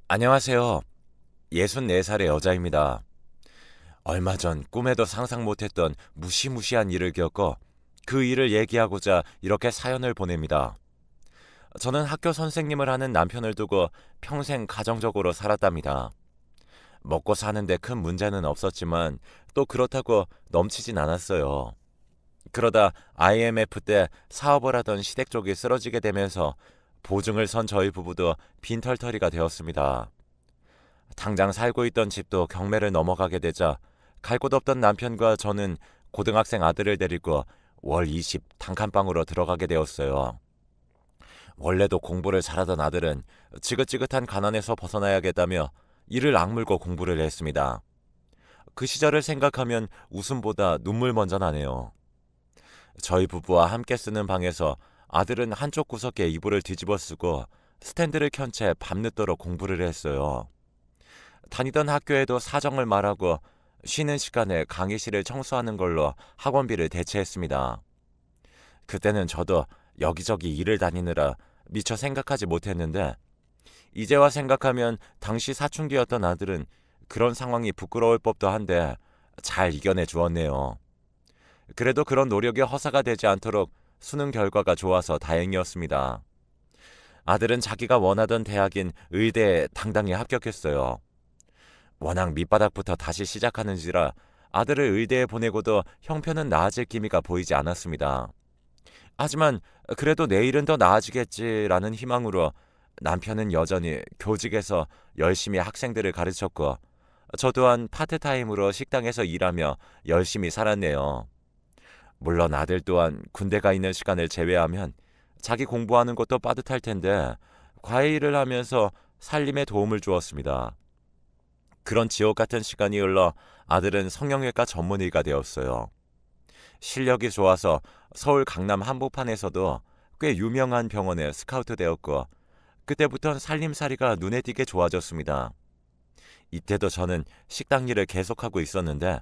안녕하세요. 64살의 여자입니다. 얼마 전 꿈에도 상상 못했던 무시무시한 일을 겪어 그 일을 얘기하고자 이렇게 사연을 보냅니다. 저는 학교 선생님을 하는 남편을 두고 평생 가정적으로 살았답니다. 먹고 사는데 큰 문제는 없었지만 또 그렇다고 넘치진 않았어요. 그러다 IMF 때 사업을 하던 시댁 쪽이 쓰러지게 되면서 보증을 선 저희 부부도 빈털터리가 되었습니다. 당장 살고 있던 집도 경매를 넘어가게 되자 갈 곳 없던 남편과 저는 고등학생 아들을 데리고 월 20 단칸방으로 들어가게 되었어요. 원래도 공부를 잘하던 아들은 지긋지긋한 가난에서 벗어나야겠다며 이를 악물고 공부를 했습니다. 그 시절을 생각하면 웃음보다 눈물 먼저 나네요. 저희 부부와 함께 쓰는 방에서 아들은 한쪽 구석에 이불을 뒤집어 쓰고 스탠드를 켠 채 밤늦도록 공부를 했어요. 다니던 학교에도 사정을 말하고 쉬는 시간에 강의실을 청소하는 걸로 학원비를 대체했습니다. 그때는 저도 여기저기 일을 다니느라 미처 생각하지 못했는데 이제와 생각하면 당시 사춘기였던 아들은 그런 상황이 부끄러울 법도 한데 잘 이겨내 주었네요. 그래도 그런 노력이 허사가 되지 않도록 수능 결과가 좋아서 다행이었습니다. 아들은 자기가 원하던 대학인 의대에 당당히 합격했어요. 워낙 밑바닥부터 다시 시작하는지라 아들을 의대에 보내고도 형편은 나아질 기미가 보이지 않았습니다. 하지만 그래도 내일은 더 나아지겠지라는 희망으로 남편은 여전히 교직에서 열심히 학생들을 가르쳤고 저 또한 파트타임으로 식당에서 일하며 열심히 살았네요. 물론 아들 또한 군대 가 있는 시간을 제외하면 자기 공부하는 것도 빠듯할 텐데 과외 일을 하면서 살림에 도움을 주었습니다. 그런 지옥 같은 시간이 흘러 아들은 성형외과 전문의가 되었어요. 실력이 좋아서 서울 강남 한복판에서도 꽤 유명한 병원에 스카우트 되었고 그때부턴 살림살이가 눈에 띄게 좋아졌습니다. 이때도 저는 식당 일을 계속하고 있었는데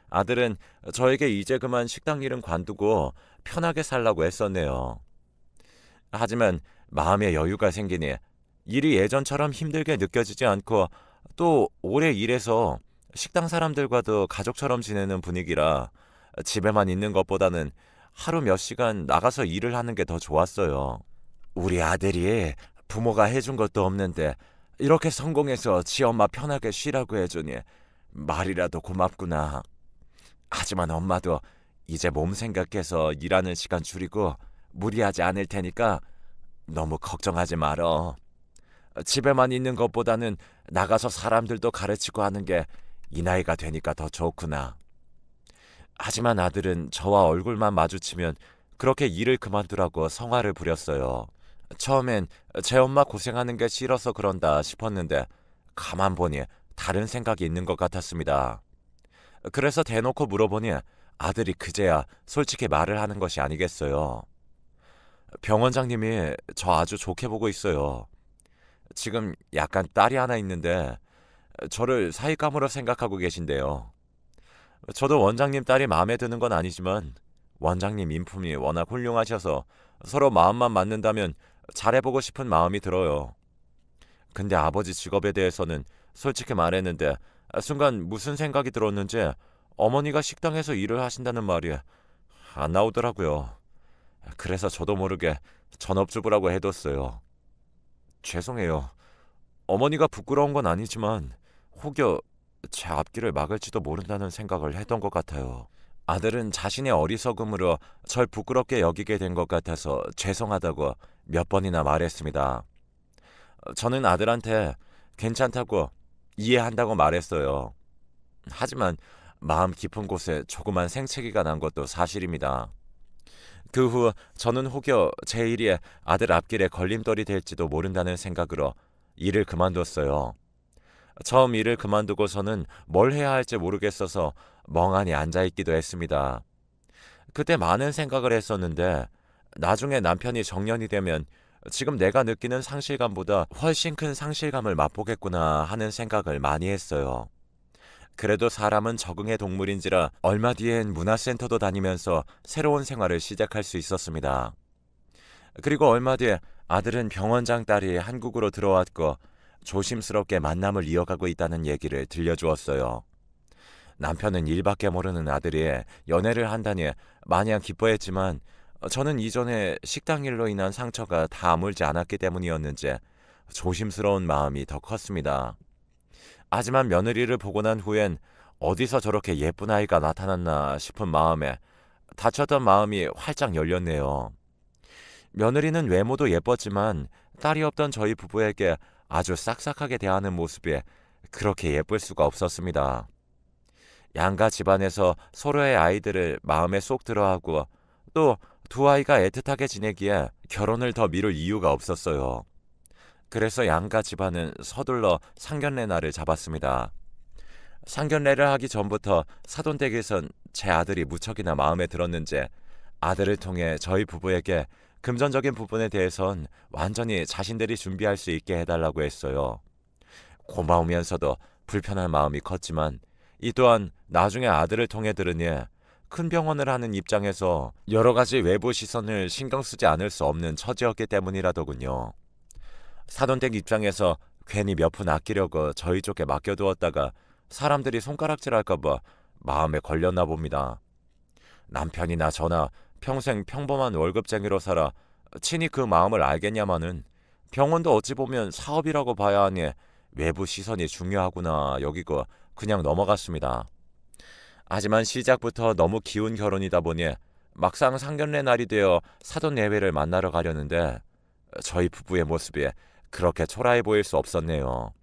아들은 저에게 이제 그만 식당 일은 관두고 편하게 살라고 했었네요. 하지만 마음의 여유가 생기니 일이 예전처럼 힘들게 느껴지지 않고 또 오래 일해서 식당 사람들과도 가족처럼 지내는 분위기라 집에만 있는 것보다는 하루 몇 시간 나가서 일을 하는 게 더 좋았어요. 우리 아들이 부모가 해준 것도 없는데 이렇게 성공해서 지 엄마 편하게 쉬라고 해주니 말이라도 고맙구나. 하지만 엄마도 이제 몸 생각해서 일하는 시간 줄이고 무리하지 않을 테니까 너무 걱정하지 말어. 집에만 있는 것보다는 나가서 사람들도 가르치고 하는 게 이 나이가 되니까 더 좋구나. 하지만 아들은 저와 얼굴만 마주치면 그렇게 일을 그만두라고 성화를 부렸어요. 처음엔 제 엄마 고생하는 게 싫어서 그런다 싶었는데 가만 보니 다른 생각이 있는 것 같았습니다. 그래서 대놓고 물어보니 아들이 그제야 솔직히 말을 하는 것이 아니겠어요. 병원장님이 저 아주 좋게 보고 있어요. 지금 약간 딸이 하나 있는데 저를 사윗감으로 생각하고 계신데요. 저도 원장님 딸이 마음에 드는 건 아니지만 원장님 인품이 워낙 훌륭하셔서 서로 마음만 맞는다면 잘해보고 싶은 마음이 들어요. 근데 아버지 직업에 대해서는 솔직히 말했는데 순간 무슨 생각이 들었는지 어머니가 식당에서 일을 하신다는 말이 안 나오더라고요. 그래서 저도 모르게 전업주부라고 해뒀어요. 죄송해요. 어머니가 부끄러운 건 아니지만 혹여 제 앞길을 막을지도 모른다는 생각을 했던 것 같아요. 아들은 자신의 어리석음으로 절 부끄럽게 여기게 된 것 같아서 죄송하다고 몇 번이나 말했습니다. 저는 아들한테 괜찮다고 이해한다고 말했어요. 하지만 마음 깊은 곳에 조그만 생채기가 난 것도 사실입니다. 그 후 저는 혹여 제 일이 아들 앞길에 걸림돌이 될지도 모른다는 생각으로 일을 그만뒀어요. 처음 일을 그만두고서는 뭘 해야 할지 모르겠어서 멍하니 앉아있기도 했습니다. 그때 많은 생각을 했었는데 나중에 남편이 정년이 되면 지금 내가 느끼는 상실감보다 훨씬 큰 상실감을 맛보겠구나 하는 생각을 많이 했어요. 그래도 사람은 적응의 동물인지라 얼마 뒤엔 문화센터도 다니면서 새로운 생활을 시작할 수 있었습니다. 그리고 얼마 뒤에 아들은 병원장 딸이 한국으로 들어왔고 조심스럽게 만남을 이어가고 있다는 얘기를 들려주었어요. 남편은 일밖에 모르는 아들이 연애를 한다니 마냥 기뻐했지만 저는 이전에 식당 일로 인한 상처가 다 아물지 않았기 때문이었는지 조심스러운 마음이 더 컸습니다. 하지만 며느리를 보고 난 후엔 어디서 저렇게 예쁜 아이가 나타났나 싶은 마음에 닫혔던 마음이 활짝 열렸네요. 며느리는 외모도 예뻤지만 딸이 없던 저희 부부에게 아주 싹싹하게 대하는 모습이 그렇게 예쁠 수가 없었습니다. 양가 집안에서 서로의 아이들을 마음에 쏙 들어하고 또 두 아이가 애틋하게 지내기에 결혼을 더 미룰 이유가 없었어요. 그래서 양가 집안은 서둘러 상견례 날을 잡았습니다. 상견례를 하기 전부터 사돈댁에선 제 아들이 무척이나 마음에 들었는지 아들을 통해 저희 부부에게 금전적인 부분에 대해선 완전히 자신들이 준비할 수 있게 해달라고 했어요. 고마우면서도 불편한 마음이 컸지만 이 또한 나중에 아들을 통해 들으니 큰 병원을 하는 입장에서 여러 가지 외부 시선을 신경 쓰지 않을 수 없는 처지였기 때문이라더군요. 사돈댁 입장에서 괜히 몇 푼 아끼려고 저희 쪽에 맡겨두었다가 사람들이 손가락질할까봐 마음에 걸렸나 봅니다. 남편이나 저나 평생 평범한 월급쟁이로 살아 친히 그 마음을 알겠냐마는 병원도 어찌 보면 사업이라고 봐야 하니 외부 시선이 중요하구나 여기고 그냥 넘어갔습니다. 하지만 시작부터 너무 기운 결혼이다 보니 막상 상견례 날이 되어 사돈 내외를 만나러 가려는데 저희 부부의 모습이 그렇게 초라해 보일 수 없었네요.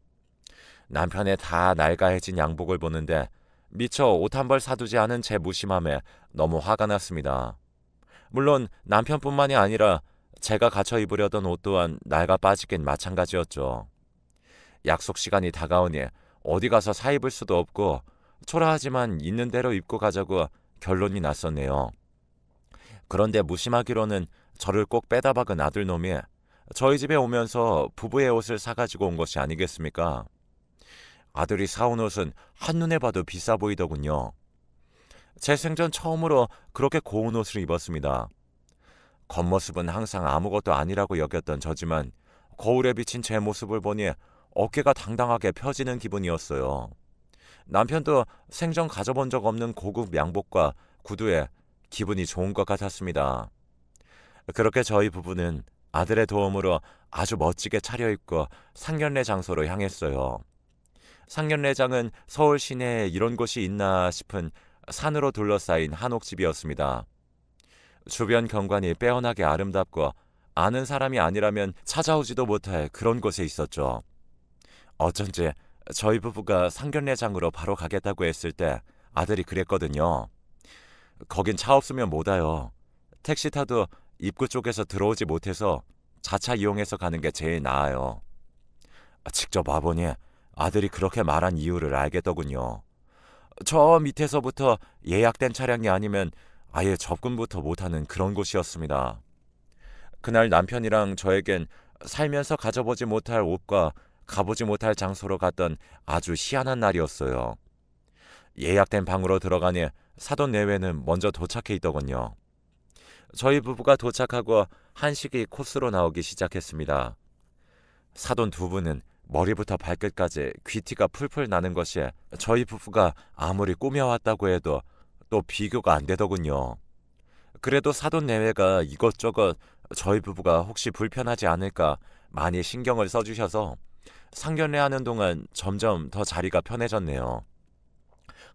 남편의 다 낡아해진 양복을 보는데 미처 옷 한 벌 사두지 않은 제 무심함에 너무 화가 났습니다. 물론 남편뿐만이 아니라 제가 갖춰 입으려던 옷 또한 낡아 빠지긴 마찬가지였죠. 약속 시간이 다가오니 어디 가서 사 입을 수도 없고 초라하지만 있는 대로 입고 가자고 결론이 났었네요. 그런데 무심하기로는 저를 꼭 빼다 박은 아들놈이 저희 집에 오면서 부부의 옷을 사가지고 온 것이 아니겠습니까? 아들이 사온 옷은 한눈에 봐도 비싸 보이더군요. 제 생전 처음으로 그렇게 고운 옷을 입었습니다. 겉모습은 항상 아무것도 아니라고 여겼던 저지만 거울에 비친 제 모습을 보니 어깨가 당당하게 펴지는 기분이었어요. 남편도 생전 가져본 적 없는 고급 양복과 구두에 기분이 좋은 것 같았습니다. 그렇게 저희 부부는 아들의 도움으로 아주 멋지게 차려입고 상견례 장소로 향했어요. 상견례장은 서울 시내에 이런 곳이 있나 싶은 산으로 둘러싸인 한옥집이었습니다. 주변 경관이 빼어나게 아름답고 아는 사람이 아니라면 찾아오지도 못할 그런 곳에 있었죠. 어쩐지 저희 부부가 상견례장으로 바로 가겠다고 했을 때 아들이 그랬거든요. 거긴 차 없으면 못 와요. 택시 타도 입구 쪽에서 들어오지 못해서 자차 이용해서 가는 게 제일 나아요. 직접 와보니 아들이 그렇게 말한 이유를 알겠더군요. 저 밑에서부터 예약된 차량이 아니면 아예 접근부터 못하는 그런 곳이었습니다. 그날 남편이랑 저에겐 살면서 가져보지 못할 옷과 가보지 못할 장소로 갔던 아주 희한한 날이었어요. 예약된 방으로 들어가니 사돈 내외는 먼저 도착해 있더군요. 저희 부부가 도착하고 한식이 코스로 나오기 시작했습니다. 사돈 두 분은 머리부터 발끝까지 귀티가 풀풀 나는 것이 저희 부부가 아무리 꾸며왔다고 해도 또 비교가 안 되더군요. 그래도 사돈 내외가 이것저것 저희 부부가 혹시 불편하지 않을까 많이 신경을 써주셔서 상견례하는 동안 점점 더 자리가 편해졌네요.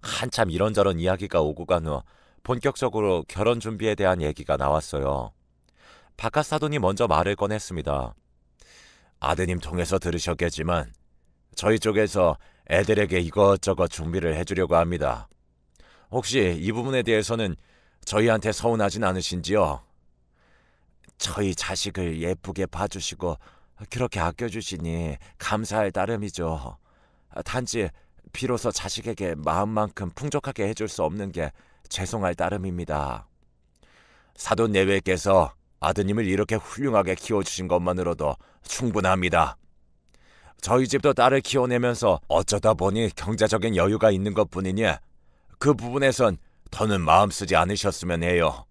한참 이런저런 이야기가 오고 간 후 본격적으로 결혼 준비에 대한 얘기가 나왔어요. 바깥 사돈이 먼저 말을 꺼냈습니다. 아드님 통해서 들으셨겠지만 저희 쪽에서 애들에게 이것저것 준비를 해주려고 합니다. 혹시 이 부분에 대해서는 저희한테 서운하진 않으신지요? 저희 자식을 예쁘게 봐주시고 그렇게 아껴주시니 감사할 따름이죠. 단지 비로소 자식에게 마음만큼 풍족하게 해줄 수 없는 게 죄송할 따름입니다. 사돈 내외께서 아드님을 이렇게 훌륭하게 키워주신 것만으로도 충분합니다. 저희 집도 딸을 키워내면서 어쩌다 보니 경제적인 여유가 있는 것뿐이니 그 부분에선 더는 마음 쓰지 않으셨으면 해요.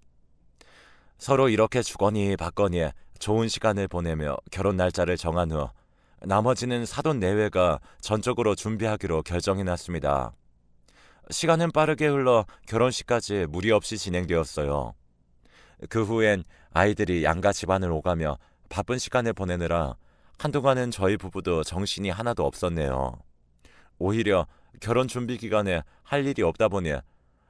서로 이렇게 주거니 받거니 좋은 시간을 보내며 결혼 날짜를 정한 후 나머지는 사돈 내외가 전적으로 준비하기로 결정해놨습니다. 시간은 빠르게 흘러 결혼식까지 무리 없이 진행되었어요. 그 후엔 아이들이 양가 집안을 오가며 바쁜 시간을 보내느라 한동안은 저희 부부도 정신이 하나도 없었네요. 오히려 결혼 준비 기간에 할 일이 없다 보니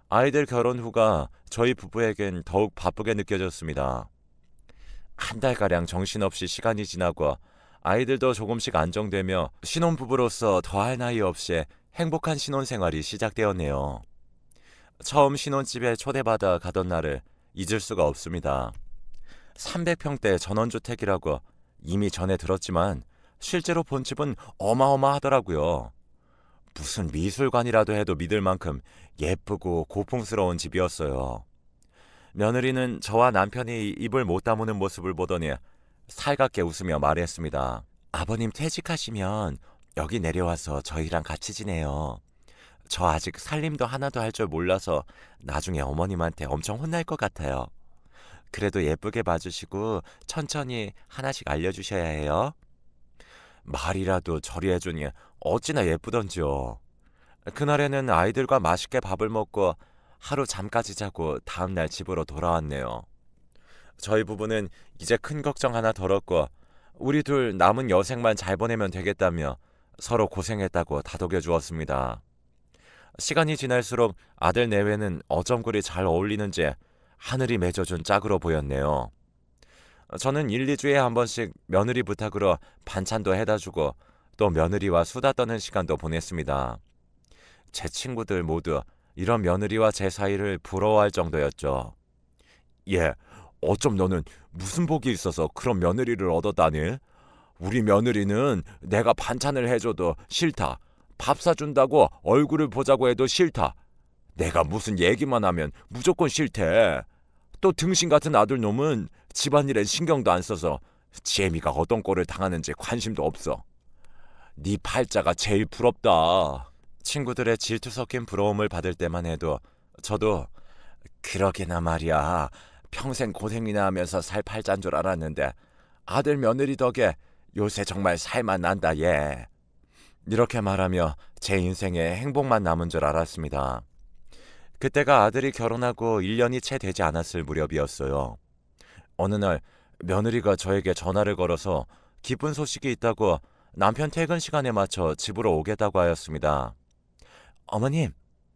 아이들 결혼 후가 저희 부부에겐 더욱 바쁘게 느껴졌습니다. 한 달가량 정신없이 시간이 지나고 아이들도 조금씩 안정되며 신혼부부로서 더할 나위 없이 행복한 신혼생활이 시작되었네요. 처음 신혼집에 초대받아 가던 날을 잊을 수가 없습니다. 300평대 전원주택이라고 이미 전에 들었지만 실제로 본 집은 어마어마하더라고요. 무슨 미술관이라도 해도 믿을 만큼 예쁘고 고풍스러운 집이었어요. 며느리는 저와 남편이 입을 못 다무는 모습을 보더니 살갑게 웃으며 말했습니다. 아버님 퇴직하시면 여기 내려와서 저희랑 같이 지내요. 저 아직 살림도 하나도 할 줄 몰라서 나중에 어머님한테 엄청 혼날 것 같아요. 그래도 예쁘게 봐주시고 천천히 하나씩 알려주셔야 해요. 말이라도 저리 해주니 어찌나 예쁘던지요. 그날에는 아이들과 맛있게 밥을 먹고 하루 잠까지 자고 다음날 집으로 돌아왔네요. 저희 부부는 이제 큰 걱정 하나 덜었고 우리 둘 남은 여생만 잘 보내면 되겠다며 서로 고생했다고 다독여 주었습니다. 시간이 지날수록 아들 내외는 어쩜 그리 잘 어울리는지 하늘이 맺어준 짝으로 보였네요. 저는 1, 2주에 한 번씩 며느리 부탁으로 반찬도 해다주고 또 며느리와 수다 떠는 시간도 보냈습니다. 제 친구들 모두 이런 며느리와 제 사이를 부러워할 정도였죠. 예, 어쩜 너는 무슨 복이 있어서 그런 며느리를 얻었다니? 우리 며느리는 내가 반찬을 해줘도 싫다. 밥 사준다고 얼굴을 보자고 해도 싫다. 내가 무슨 얘기만 하면 무조건 싫대. 또 등신 같은 아들놈은 집안일엔 신경도 안 써서 지혜미가 어떤 꼴을 당하는지 관심도 없어. 네 팔자가 제일 부럽다. 친구들의 질투 섞인 부러움을 받을 때만 해도 저도 그러게나 말이야. 평생 고생이나 하면서 살 팔자인 줄 알았는데 아들 며느리 덕에 요새 정말 살만 난다 얘. 이렇게 말하며 제 인생에 행복만 남은 줄 알았습니다. 그때가 아들이 결혼하고 1년이 채 되지 않았을 무렵이었어요. 어느 날 며느리가 저에게 전화를 걸어서 기쁜 소식이 있다고 남편 퇴근 시간에 맞춰 집으로 오겠다고 하였습니다. 어머님,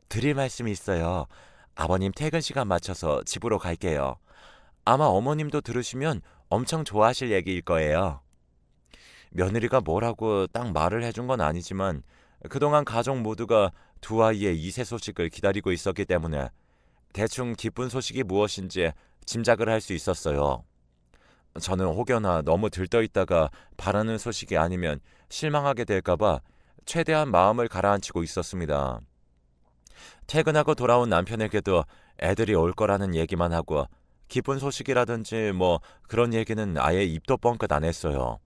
드릴 말씀이 있어요. 아버님 퇴근 시간 맞춰서 집으로 갈게요. 아마 어머님도 들으시면 엄청 좋아하실 얘기일 거예요. 며느리가 뭐라고 딱 말을 해준 건 아니지만 그동안 가족 모두가 두 아이의 이세 소식을 기다리고 있었기 때문에 대충 기쁜 소식이 무엇인지 짐작을 할 수 있었어요. 저는 혹여나 너무 들떠있다가 바라는 소식이 아니면 실망하게 될까봐 최대한 마음을 가라앉히고 있었습니다. 퇴근하고 돌아온 남편에게도 애들이 올 거라는 얘기만 하고 기쁜 소식이라든지 뭐 그런 얘기는 아예 입도 뻥끗 안 했어요.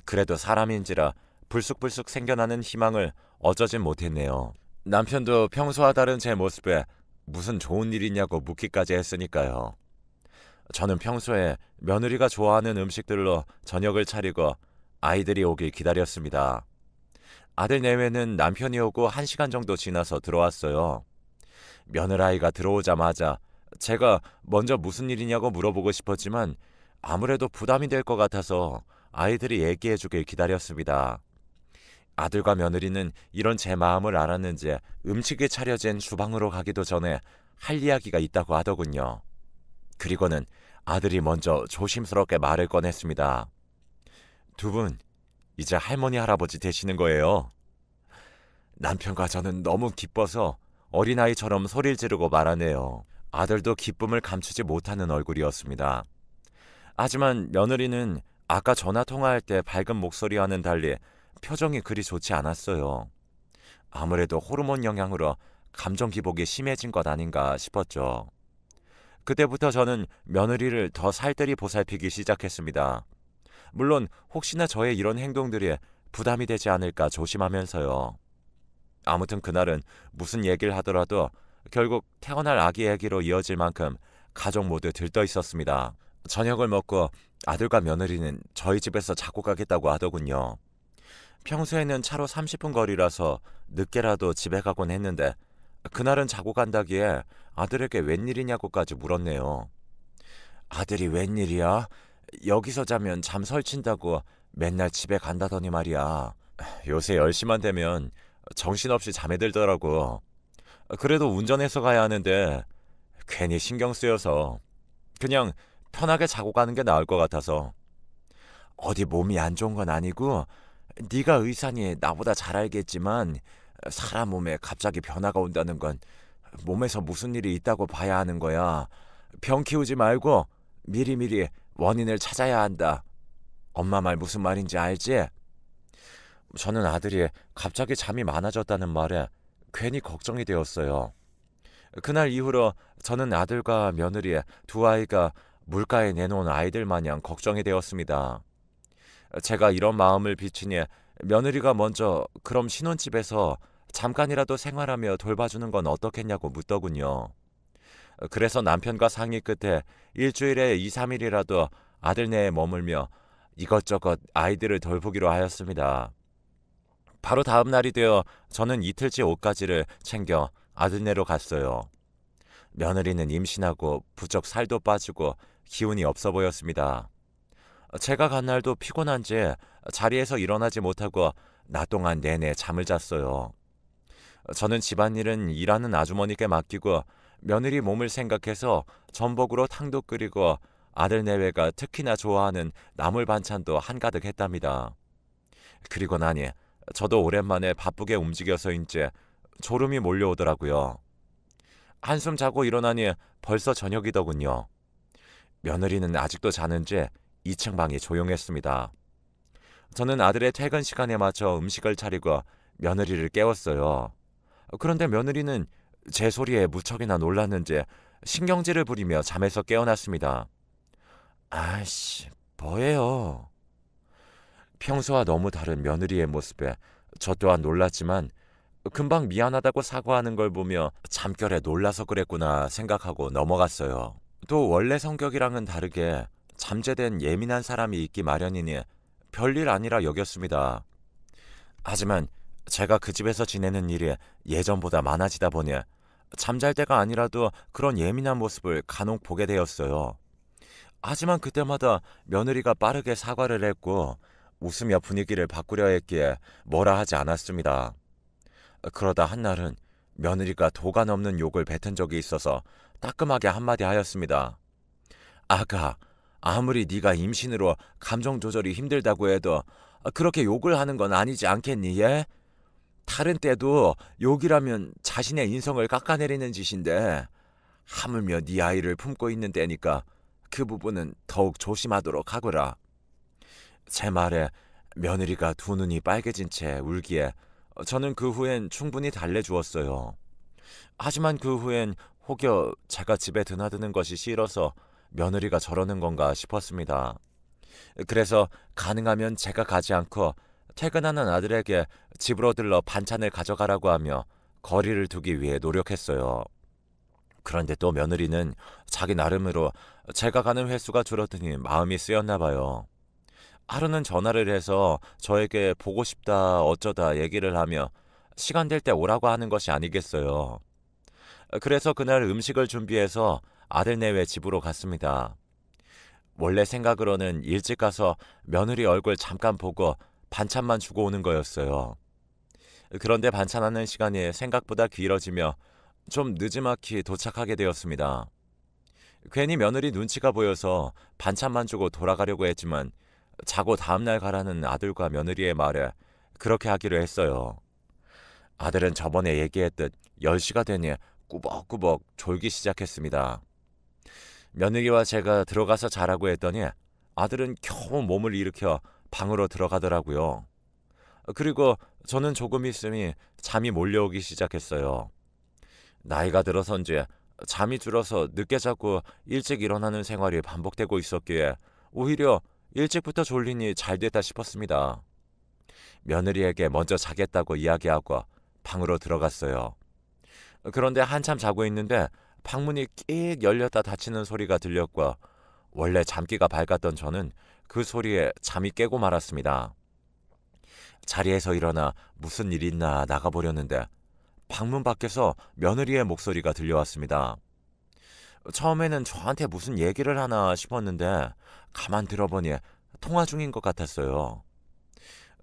그래도 사람인지라 불쑥불쑥 생겨나는 희망을 어쩌진 못했네요. 남편도 평소와 다른 제 모습에 무슨 좋은 일 있냐고 묻기까지 했으니까요. 저는 평소에 며느리가 좋아하는 음식들로 저녁을 차리고 아이들이 오길 기다렸습니다. 아들 내외는 남편이 오고 1시간 정도 지나서 들어왔어요. 며느라이가 들어오자마자 제가 먼저 무슨 일이냐고 물어보고 싶었지만 아무래도 부담이 될 것 같아서 아이들이 얘기해 주길 기다렸습니다. 아들과 며느리는 이런 제 마음을 알았는지 음식이 차려진 주방으로 가기도 전에 할 이야기가 있다고 하더군요. 그리고는 아들이 먼저 조심스럽게 말을 꺼냈습니다. 두 분 이제 할머니 할아버지 되시는 거예요. 남편과 저는 너무 기뻐서 어린아이처럼 소리를 지르고 말하네요. 아들도 기쁨을 감추지 못하는 얼굴이었습니다. 하지만 며느리는 아까 전화 통화할 때 밝은 목소리와는 달리 표정이 그리 좋지 않았어요. 아무래도 호르몬 영향으로 감정 기복이 심해진 것 아닌가 싶었죠. 그때부터 저는 며느리를 더 살뜰히 보살피기 시작했습니다. 물론 혹시나 저의 이런 행동들이 부담이 되지 않을까 조심하면서요. 아무튼 그날은 무슨 얘기를 하더라도 결국 태어날 아기 얘기로 이어질 만큼 가족 모두 들떠 있었습니다. 저녁을 먹고 아들과 며느리는 저희 집에서 자고 가겠다고 하더군요. 평소에는 차로 30분 거리라서 늦게라도 집에 가곤 했는데 그날은 자고 간다기에 아들에게 웬일이냐고까지 물었네요. 아들이 웬일이야? 여기서 자면 잠 설친다고 맨날 집에 간다더니 말이야. 요새 10시만 되면 정신없이 잠에 들더라고. 그래도 운전해서 가야 하는데 괜히 신경 쓰여서 그냥 편하게 자고 가는 게 나을 것 같아서. 어디 몸이 안 좋은 건 아니고 네가 의사니 나보다 잘 알겠지만 사람 몸에 갑자기 변화가 온다는 건 몸에서 무슨 일이 있다고 봐야 하는 거야. 병 키우지 말고 미리미리 원인을 찾아야 한다. 엄마 말 무슨 말인지 알지? 저는 아들이 갑자기 잠이 많아졌다는 말에 괜히 걱정이 되었어요. 그날 이후로 저는 아들과 며느리 두 아이가 물가에 내놓은 아이들 마냥 걱정이 되었습니다. 제가 이런 마음을 비치니 며느리가 먼저 그럼 신혼집에서 잠깐이라도 생활하며 돌봐주는 건 어떻겠냐고 묻더군요. 그래서 남편과 상의 끝에 일주일에 2, 3일이라도 아들네에 머물며 이것저것 아이들을 돌보기로 하였습니다. 바로 다음 날이 되어 저는 이틀째 옷가지를 챙겨 아들네로 갔어요. 며느리는 임신하고 부쩍 살도 빠지고 기운이 없어 보였습니다. 제가 간 날도 피곤한지 자리에서 일어나지 못하고 낮 동안 내내 잠을 잤어요. 저는 집안일은 일하는 아주머니께 맡기고 며느리 몸을 생각해서 전복으로 탕도 끓이고 아들 내외가 특히나 좋아하는 나물 반찬도 한가득 했답니다. 그리고 나니 저도 오랜만에 바쁘게 움직여서인지 졸음이 몰려오더라고요. 한숨 자고 일어나니 벌써 저녁이더군요. 며느리는 아직도 자는지 2층 방이 조용했습니다. 저는 아들의 퇴근 시간에 맞춰 음식을 차리고 며느리를 깨웠어요. 그런데 며느리는 제 소리에 무척이나 놀랐는지 신경질을 부리며 잠에서 깨어났습니다. 아이씨, 뭐예요? 평소와 너무 다른 며느리의 모습에 저 또한 놀랐지만 금방 미안하다고 사과하는 걸 보며 잠결에 놀라서 그랬구나 생각하고 넘어갔어요. 또 원래 성격이랑은 다르게 잠재된 예민한 사람이 있기 마련이니 별일 아니라 여겼습니다. 하지만 제가 그 집에서 지내는 일이 예전보다 많아지다 보니 잠잘 때가 아니라도 그런 예민한 모습을 간혹 보게 되었어요. 하지만 그때마다 며느리가 빠르게 사과를 했고 웃으며 분위기를 바꾸려 했기에 뭐라 하지 않았습니다. 그러다 한날은 며느리가 도가 넘는 욕을 뱉은 적이 있어서 따끔하게 한마디 하였습니다. 아가, 아무리 네가 임신으로 감정 조절이 힘들다고 해도 그렇게 욕을 하는 건 아니지 않겠니? 예? 다른 때도 욕이라면 자신의 인성을 깎아내리는 짓인데 하물며 네 아이를 품고 있는 때니까 그 부분은 더욱 조심하도록 하거라. 제 말에 며느리가 두 눈이 빨개진 채 울기에 저는 그 후엔 충분히 달래주었어요. 하지만 그 후엔 혹여 제가 집에 드나드는 것이 싫어서 며느리가 저러는 건가 싶었습니다. 그래서 가능하면 제가 가지 않고 퇴근하는 아들에게 집으로 들러 반찬을 가져가라고 하며 거리를 두기 위해 노력했어요. 그런데 또 며느리는 자기 나름으로 제가 가는 횟수가 줄어드니 마음이 쓰였나 봐요. 하루는 전화를 해서 저에게 보고 싶다 어쩌다 얘기를 하며 시간 될 때 오라고 하는 것이 아니겠어요. 그래서 그날 음식을 준비해서 아들네외 집으로 갔습니다. 원래 생각으로는 일찍 가서 며느리 얼굴 잠깐 보고 반찬만 주고 오는 거였어요. 그런데 반찬하는 시간이 생각보다 길어지며 좀 느지막이 도착하게 되었습니다. 괜히 며느리 눈치가 보여서 반찬만 주고 돌아가려고 했지만 자고 다음날 가라는 아들과 며느리의 말에 그렇게 하기로 했어요. 아들은 저번에 얘기했듯 10시가 되니 꾸벅꾸벅 졸기 시작했습니다. 며느리와 제가 들어가서 자라고 했더니 아들은 겨우 몸을 일으켜 방으로 들어가더라고요. 그리고 저는 조금 있으니 잠이 몰려오기 시작했어요. 나이가 들어선지 잠이 줄어서 늦게 자고 일찍 일어나는 생활이 반복되고 있었기에 오히려 일찍부터 졸리니 잘 됐다 싶었습니다. 며느리에게 먼저 자겠다고 이야기하고 방으로 들어갔어요. 그런데 한참 자고 있는데 방문이 끽 열렸다 닫히는 소리가 들렸고 원래 잠기가 밝았던 저는 그 소리에 잠이 깨고 말았습니다. 자리에서 일어나 무슨 일 있나 나가보려는데 방문 밖에서 며느리의 목소리가 들려왔습니다. 처음에는 저한테 무슨 얘기를 하나 싶었는데 가만 들어보니 통화 중인 것 같았어요.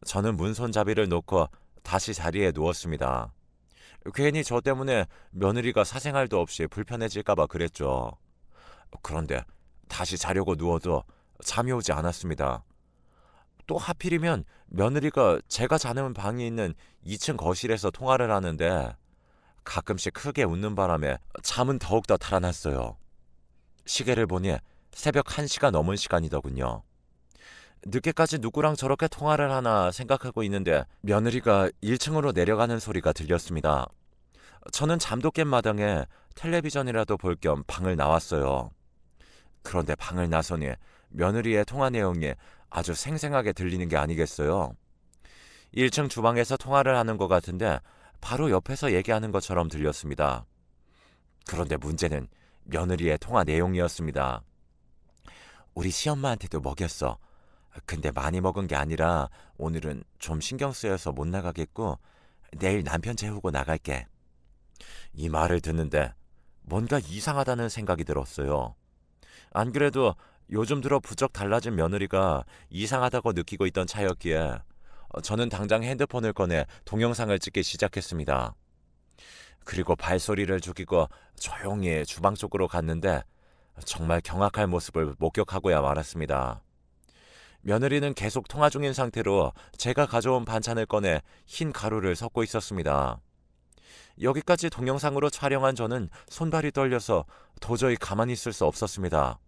저는 문손잡이를 놓고 다시 자리에 누웠습니다. 괜히 저 때문에 며느리가 사생활도 없이 불편해질까봐 그랬죠. 그런데 다시 자려고 누워도 잠이 오지 않았습니다. 또 하필이면 며느리가 제가 자는 방이 있는 2층 거실에서 통화를 하는데 가끔씩 크게 웃는 바람에 잠은 더욱더 달아났어요. 시계를 보니 새벽 1시가 넘은 시간이더군요. 늦게까지 누구랑 저렇게 통화를 하나 생각하고 있는데 며느리가 1층으로 내려가는 소리가 들렸습니다. 저는 잠도 깬 마당에 텔레비전이라도 볼 겸 방을 나왔어요. 그런데 방을 나서니 며느리의 통화 내용이 아주 생생하게 들리는 게 아니겠어요. 1층 주방에서 통화를 하는 것 같은데 바로 옆에서 얘기하는 것처럼 들렸습니다. 그런데 문제는 며느리의 통화 내용이었습니다. 우리 시엄마한테도 먹였어. 근데 많이 먹은 게 아니라 오늘은 좀 신경 쓰여서 못 나가겠고 내일 남편 재우고 나갈게. 이 말을 듣는데 뭔가 이상하다는 생각이 들었어요. 안 그래도 요즘 들어 부쩍 달라진 며느리가 이상하다고 느끼고 있던 차였기에 저는 당장 핸드폰을 꺼내 동영상을 찍기 시작했습니다. 그리고 발소리를 죽이고 조용히 주방 쪽으로 갔는데 정말 경악할 모습을 목격하고야 말았습니다. 며느리는 계속 통화 중인 상태로 제가 가져온 반찬을 꺼내 흰 가루를 섞고 있었습니다. 여기까지 동영상으로 촬영한 저는 손발이 떨려서 도저히 가만히 있을 수 없었습니다.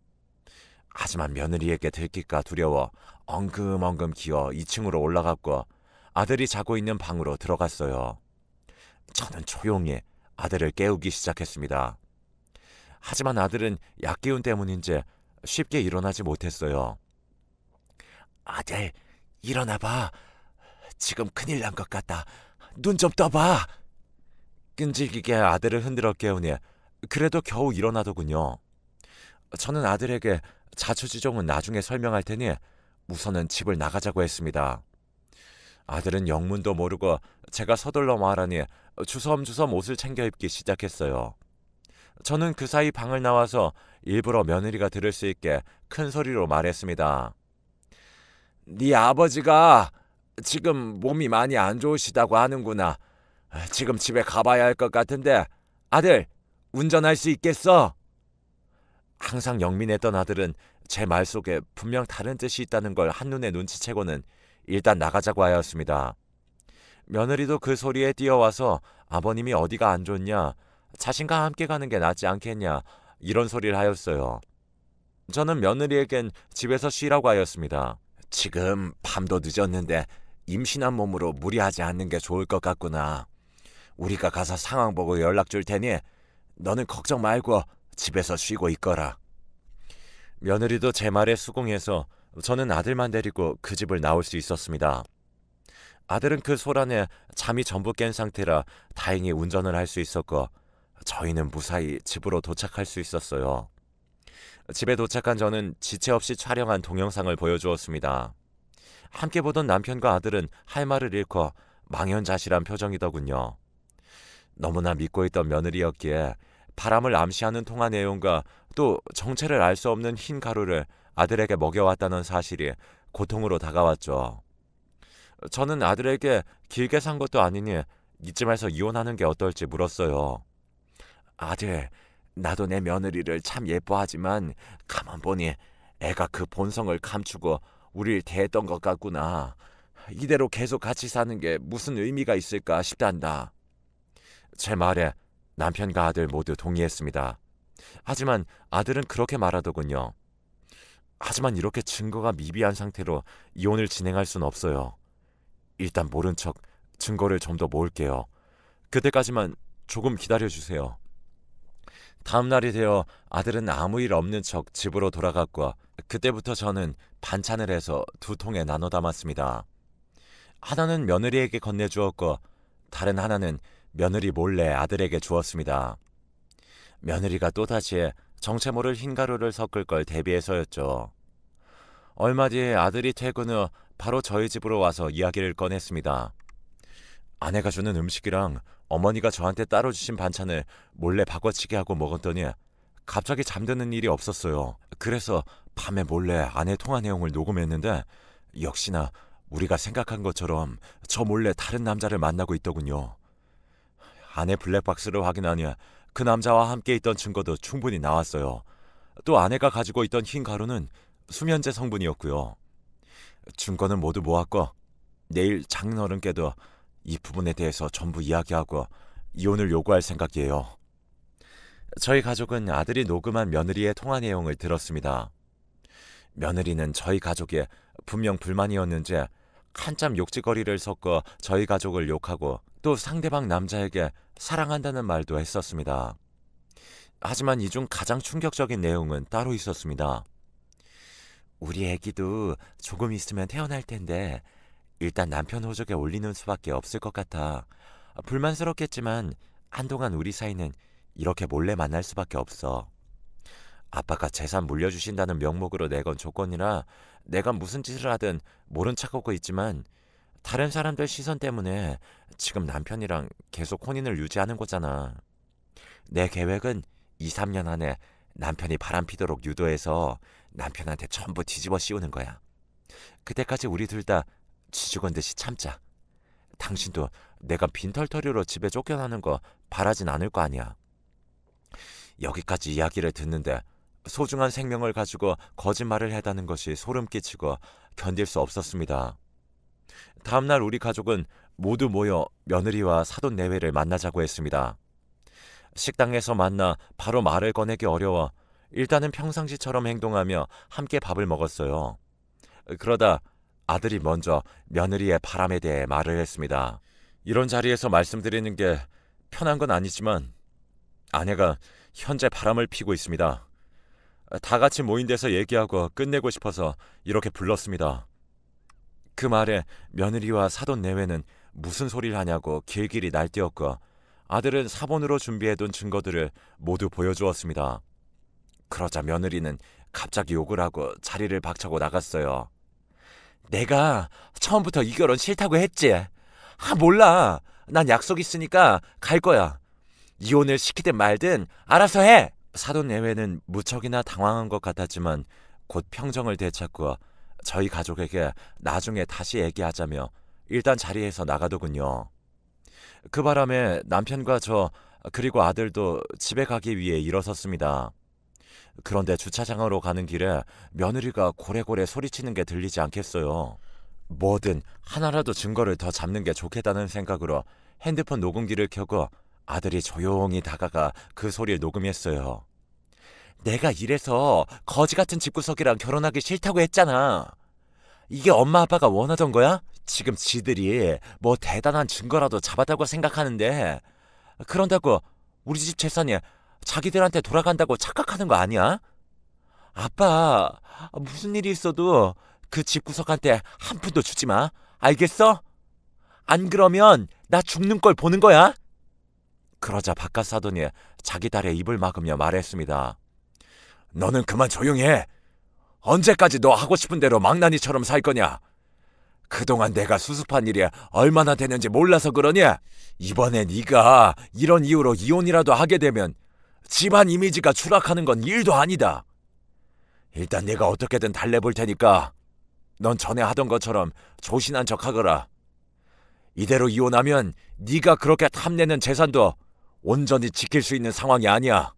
하지만 며느리에게 들킬까 두려워 엉금엉금 기어 2층으로 올라갔고 아들이 자고 있는 방으로 들어갔어요. 저는 조용히 아들을 깨우기 시작했습니다. 하지만 아들은 약기운 때문인지 쉽게 일어나지 못했어요. 아들, 일어나봐. 지금 큰일 난 것 같다. 눈 좀 떠봐. 끈질기게 아들을 흔들어 깨우니 그래도 겨우 일어나더군요. 저는 아들에게 자초지종은 나중에 설명할 테니 우선은 집을 나가자고 했습니다. 아들은 영문도 모르고 제가 서둘러 말하니 주섬주섬 옷을 챙겨 입기 시작했어요. 저는 그 사이 방을 나와서 일부러 며느리가 들을 수 있게 큰 소리로 말했습니다. 네 아버지가 지금 몸이 많이 안 좋으시다고 하는구나. 지금 집에 가봐야 할 것 같은데 아들, 운전할 수 있겠어? 항상 영민했던 아들은 제 말 속에 분명 다른 뜻이 있다는 걸 한눈에 눈치채고는 일단 나가자고 하였습니다. 며느리도 그 소리에 뛰어와서 아버님이 어디가 안 좋냐, 자신과 함께 가는 게 낫지 않겠냐 이런 소리를 하였어요. 저는 며느리에겐 집에서 쉬라고 하였습니다. 지금 밤도 늦었는데 임신한 몸으로 무리하지 않는 게 좋을 것 같구나. 우리가 가서 상황 보고 연락 줄 테니 너는 걱정 말고 집에서 쉬고 있거라. 며느리도 제 말에 수긍해서 저는 아들만 데리고 그 집을 나올 수 있었습니다. 아들은 그 소란에 잠이 전부 깬 상태라 다행히 운전을 할 수 있었고 저희는 무사히 집으로 도착할 수 있었어요. 집에 도착한 저는 지체 없이 촬영한 동영상을 보여주었습니다. 함께 보던 남편과 아들은 할 말을 잃고 망연자실한 표정이더군요. 너무나 믿고 있던 며느리였기에 바람을 암시하는 통화 내용과 또 정체를 알 수 없는 흰 가루를 아들에게 먹여왔다는 사실이 고통으로 다가왔죠. 저는 아들에게 길게 산 것도 아니니 이쯤에서 이혼하는 게 어떨지 물었어요. 아들, 나도 내 며느리를 참 예뻐하지만 가만 보니 애가 그 본성을 감추고 우릴 대했던 것 같구나. 이대로 계속 같이 사는 게 무슨 의미가 있을까 싶단다. 제 말에 남편과 아들 모두 동의했습니다. 하지만 아들은 그렇게 말하더군요. 하지만 이렇게 증거가 미비한 상태로 이혼을 진행할 수는 없어요. 일단 모른 척 증거를 좀 더 모을게요. 그때까지만 조금 기다려주세요. 다음 날이 되어 아들은 아무 일 없는 척 집으로 돌아갔고 그때부터 저는 반찬을 해서 2통에 나눠 담았습니다. 하나는 며느리에게 건네주었고 다른 하나는 며느리 몰래 아들에게 주었습니다. 며느리가 또다시 정체 모를 흰가루를 섞을 걸 대비해서였죠. 얼마 뒤에 아들이 퇴근 후 바로 저희 집으로 와서 이야기를 꺼냈습니다. 아내가 주는 음식이랑 어머니가 저한테 따로 주신 반찬을 몰래 바꿔치기 하고 먹었더니 갑자기 잠드는 일이 없었어요. 그래서 밤에 몰래 아내 통화 내용을 녹음했는데 역시나 우리가 생각한 것처럼 저 몰래 다른 남자를 만나고 있더군요. 아내 블랙박스를 확인하니 그 남자와 함께 있던 증거도 충분히 나왔어요. 또 아내가 가지고 있던 흰 가루는 수면제 성분이었고요. 증거는 모두 모았고 내일 장인어른께도 이 부분에 대해서 전부 이야기하고 이혼을 요구할 생각이에요. 저희 가족은 아들이 녹음한 며느리의 통화 내용을 들었습니다. 며느리는 저희 가족에 분명 불만이었는지 한참 욕지거리를 섞어 저희 가족을 욕하고 또 상대방 남자에게 사랑한다는 말도 했었습니다. 하지만 이 중 가장 충격적인 내용은 따로 있었습니다. 우리 애기도 조금 있으면 태어날 텐데 일단 남편 호적에 올리는 수밖에 없을 것 같아. 불만스럽겠지만 한동안 우리 사이는 이렇게 몰래 만날 수밖에 없어. 아빠가 재산 물려주신다는 명목으로 내건 조건이라 내가 무슨 짓을 하든 모른 척하고 있지만 다른 사람들 시선 때문에 지금 남편이랑 계속 혼인을 유지하는 거잖아. 내 계획은 2, 3년 안에 남편이 바람피도록 유도해서 남편한테 전부 뒤집어 씌우는 거야. 그때까지 우리 둘 다 쥐죽은 듯이 참자. 당신도 내가 빈털터리로 집에 쫓겨나는 거 바라진 않을 거 아니야. 여기까지 이야기를 듣는데 소중한 생명을 가지고 거짓말을 해다는 것이 소름 끼치고 견딜 수 없었습니다. 다음날 우리 가족은 모두 모여 며느리와 사돈 내외를 만나자고 했습니다. 식당에서 만나 바로 말을 꺼내기 어려워 일단은 평상시처럼 행동하며 함께 밥을 먹었어요. 그러다 아들이 먼저 며느리의 바람에 대해 말을 했습니다. 이런 자리에서 말씀드리는 게 편한 건 아니지만 아내가 현재 바람을 피고 있습니다. 다 같이 모인 데서 얘기하고 끝내고 싶어서 이렇게 불렀습니다. 그 말에 며느리와 사돈 내외는 무슨 소리를 하냐고 길길이 날뛰었고 아들은 사본으로 준비해둔 증거들을 모두 보여주었습니다. 그러자 며느리는 갑자기 욕을 하고 자리를 박차고 나갔어요. 내가 처음부터 이 결혼 싫다고 했지. 몰라. 난 약속 있으니까 갈 거야. 이혼을 시키든 말든 알아서 해. 사돈 내외는 무척이나 당황한 것 같았지만 곧 평정을 되찾고 저희 가족에게 나중에 다시 얘기하자며 일단 자리에서 나가더군요. 그 바람에 남편과 저 그리고 아들도 집에 가기 위해 일어섰습니다. 그런데 주차장으로 가는 길에 며느리가 고래고래 소리치는 게 들리지 않겠어요. 뭐든 하나라도 증거를 더 잡는 게 좋겠다는 생각으로 핸드폰 녹음기를 켜고 아들이 조용히 다가가 그 소리를 녹음했어요. 내가 이래서 거지 같은 집구석이랑 결혼하기 싫다고 했잖아. 이게 엄마 아빠가 원하던 거야? 지금 지들이 뭐 대단한 증거라도 잡았다고 생각하는데 그런다고 우리 집 재산이 자기들한테 돌아간다고 착각하는 거 아니야? 아빠, 무슨 일이 있어도 그 집구석한테 한 푼도 주지 마. 알겠어? 안 그러면 나 죽는 걸 보는 거야. 그러자 바깥 사돈이 자기 딸의 입을 막으며 말했습니다. 너는 그만 조용히 해. 언제까지 너 하고 싶은 대로 망나니처럼 살 거냐? 그동안 내가 수습한 일이 얼마나 되는지 몰라서 그러냐? 이번에 네가 이런 이유로 이혼이라도 하게 되면 집안 이미지가 추락하는 건 일도 아니다. 일단 내가 어떻게든 달래볼 테니까 넌 전에 하던 것처럼 조신한 척하거라. 이대로 이혼하면 네가 그렇게 탐내는 재산도 온전히 지킬 수 있는 상황이 아니야.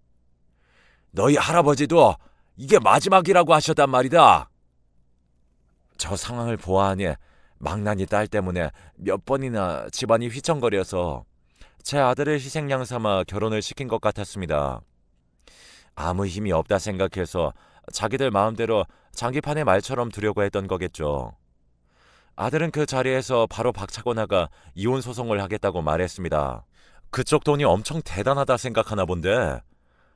너희 할아버지도 이게 마지막이라고 하셨단 말이다. 저 상황을 보아하니 망나니 딸 때문에 몇 번이나 집안이 휘청거려서 제 아들을 희생양 삼아 결혼을 시킨 것 같았습니다. 아무 힘이 없다 생각해서 자기들 마음대로 장기판의 말처럼 두려고 했던 거겠죠. 아들은 그 자리에서 바로 박차고 나가 이혼 소송을 하겠다고 말했습니다. 그쪽 돈이 엄청 대단하다 생각하나 본데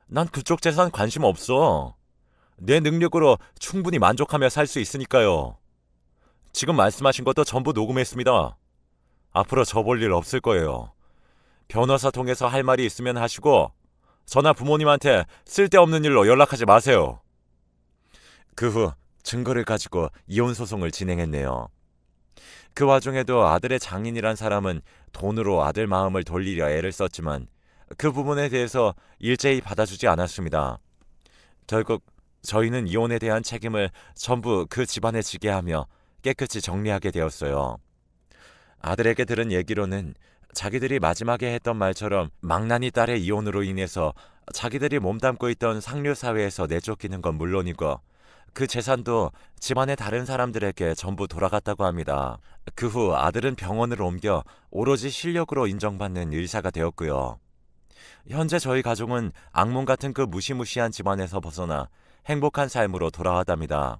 난 그쪽 재산 관심 없어. 내 능력으로 충분히 만족하며 살 수 있으니까요. 지금 말씀하신 것도 전부 녹음했습니다. 앞으로 저 볼 일 없을 거예요. 변호사 통해서 할 말이 있으면 하시고 저나 부모님한테 쓸데없는 일로 연락하지 마세요. 그 후 증거를 가지고 이혼 소송을 진행했네요. 그 와중에도 아들의 장인이란 사람은 돈으로 아들 마음을 돌리려 애를 썼지만 그 부분에 대해서 일제히 받아주지 않았습니다. 결국 저희는 이혼에 대한 책임을 전부 그 집안에 지게 하며 깨끗이 정리하게 되었어요. 아들에게 들은 얘기로는 자기들이 마지막에 했던 말처럼 망나니 딸의 이혼으로 인해서 자기들이 몸담고 있던 상류사회에서 내쫓기는 건 물론이고 그 재산도 집안의 다른 사람들에게 전부 돌아갔다고 합니다. 그 후 아들은 병원을 옮겨 오로지 실력으로 인정받는 의사가 되었고요. 현재 저희 가족은 악몽 같은 그 무시무시한 집안에서 벗어나 행복한 삶으로 돌아왔답니다.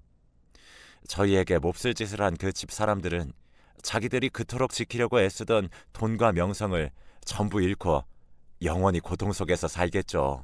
저희에게 몹쓸 짓을 한 그 집 사람들은 자기들이 그토록 지키려고 애쓰던 돈과 명성을 전부 잃고 영원히 고통 속에서 살겠죠.